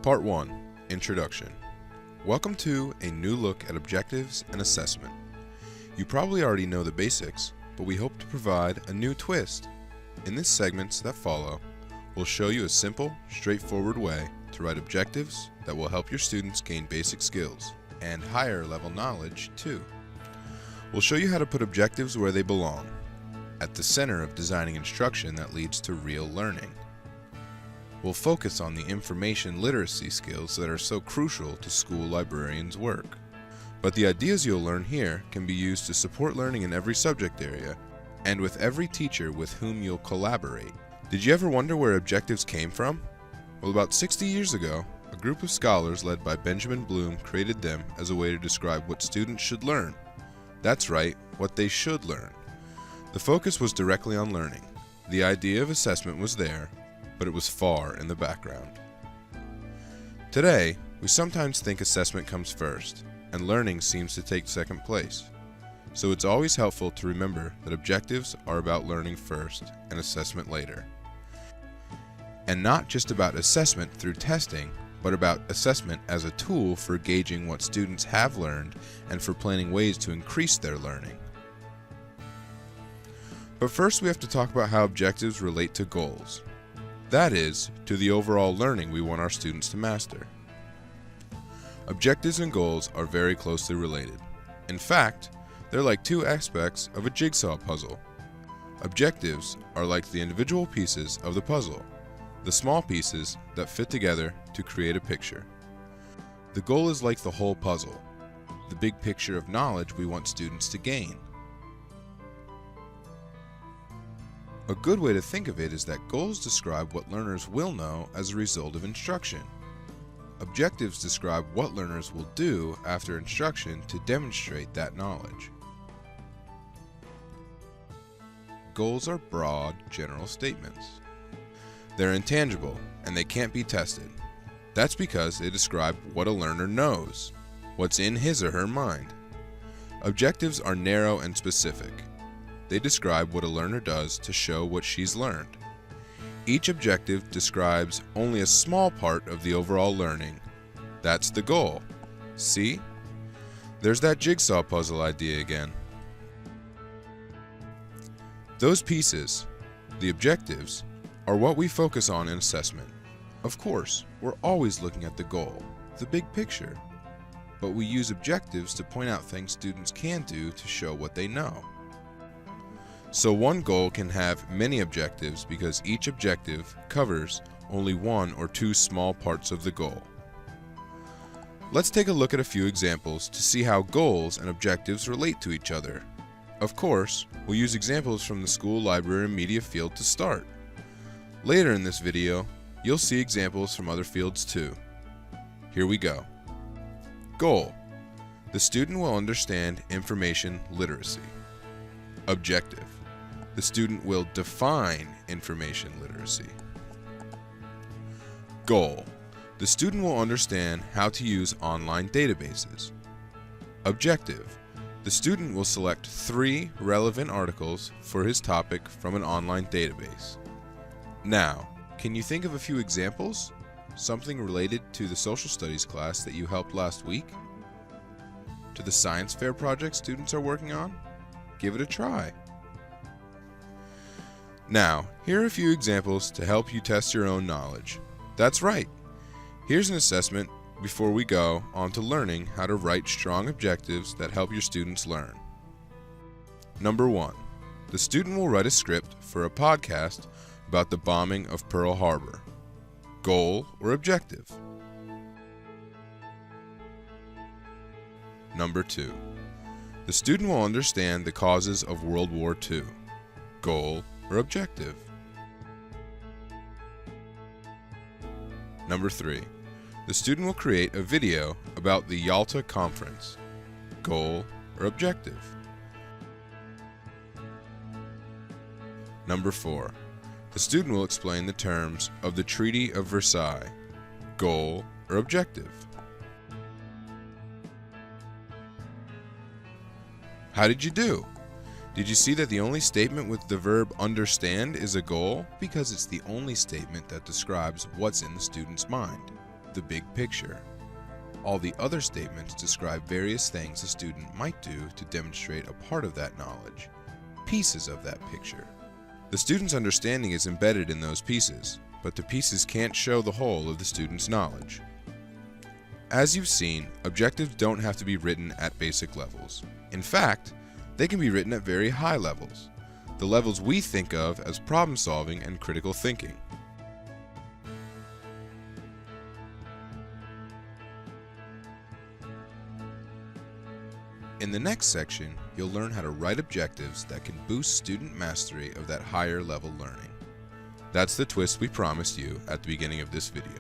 Part 1. Introduction. Welcome to a new look at objectives and assessment. You probably already know the basics, but we hope to provide a new twist. In these segments that follow, we'll show you a simple, straightforward way to write objectives that will help your students gain basic skills and higher level knowledge too. We'll show you how to put objectives where they belong, at the center of designing instruction that leads to real learning. We'll focus on the information literacy skills that are so crucial to school librarians' work. But the ideas you'll learn here can be used to support learning in every subject area and with every teacher with whom you'll collaborate. Did you ever wonder where objectives came from? Well, about 60 years ago, a group of scholars led by Benjamin Bloom created them as a way to describe what students should learn. That's right, what they should learn. The focus was directly on learning. The idea of assessment was there, but it was far in the background. Today, we sometimes think assessment comes first, and learning seems to take second place. So it's always helpful to remember that objectives are about learning first and assessment later. And not just about assessment through testing, but about assessment as a tool for gauging what students have learned and for planning ways to increase their learning. But first we have to talk about how objectives relate to goals. That is, to the overall learning we want our students to master. Objectives and goals are very closely related. In fact, they're like two aspects of a jigsaw puzzle. Objectives are like the individual pieces of the puzzle, the small pieces that fit together to create a picture. The goal is like the whole puzzle, the big picture of knowledge we want students to gain. A good way to think of it is that goals describe what learners will know as a result of instruction. Objectives describe what learners will do after instruction to demonstrate that knowledge. Goals are broad, general statements. They're intangible, and they can't be tested. That's because they describe what a learner knows, what's in his or her mind. Objectives are narrow and specific. They describe what a learner does to show what she's learned. Each objective describes only a small part of the overall learning. That's the goal. See? There's that jigsaw puzzle idea again. Those pieces, the objectives, are what we focus on in assessment. Of course, we're always looking at the goal, the big picture, but we use objectives to point out things students can do to show what they know. So one goal can have many objectives because each objective covers only one or two small parts of the goal. Let's take a look at a few examples to see how goals and objectives relate to each other. Of course, we'll use examples from the school, library, and media field to start. Later in this video, you'll see examples from other fields too. Here we go. Goal: the student will understand information literacy. Objective: the student will define information literacy. Goal: the student will understand how to use online databases. Objective: the student will select 3 relevant articles for his topic from an online database. Now, can you think of a few examples? Something related to the social studies class that you helped last week? To the science fair project students are working on? Give it a try. Now, here are a few examples to help you test your own knowledge. That's right. Here's an assessment before we go on to learning how to write strong objectives that help your students learn. Number 1. The student will write a script for a podcast about the bombing of Pearl Harbor. Goal or objective? Number 2. The student will understand the causes of World War II. Goal or objective? Number 3. The student will create a video about the Yalta Conference. Goal or objective? Number 4. The student will explain the terms of the Treaty of Versailles. Goal or objective? How did you do? Did you see that the only statement with the verb understand is a goal? Because it's the only statement that describes what's in the student's mind. the big picture. All the other statements describe various things a student might do to demonstrate a part of that knowledge, pieces of that picture. The student's understanding is embedded in those pieces, but the pieces can't show the whole of the student's knowledge. As you've seen, objectives don't have to be written at basic levels. In fact, they can be written at very high levels, the levels we think of as problem solving and critical thinking. In the next section, you'll learn how to write objectives that can boost student mastery of that higher level learning. That's the twist we promised you at the beginning of this video.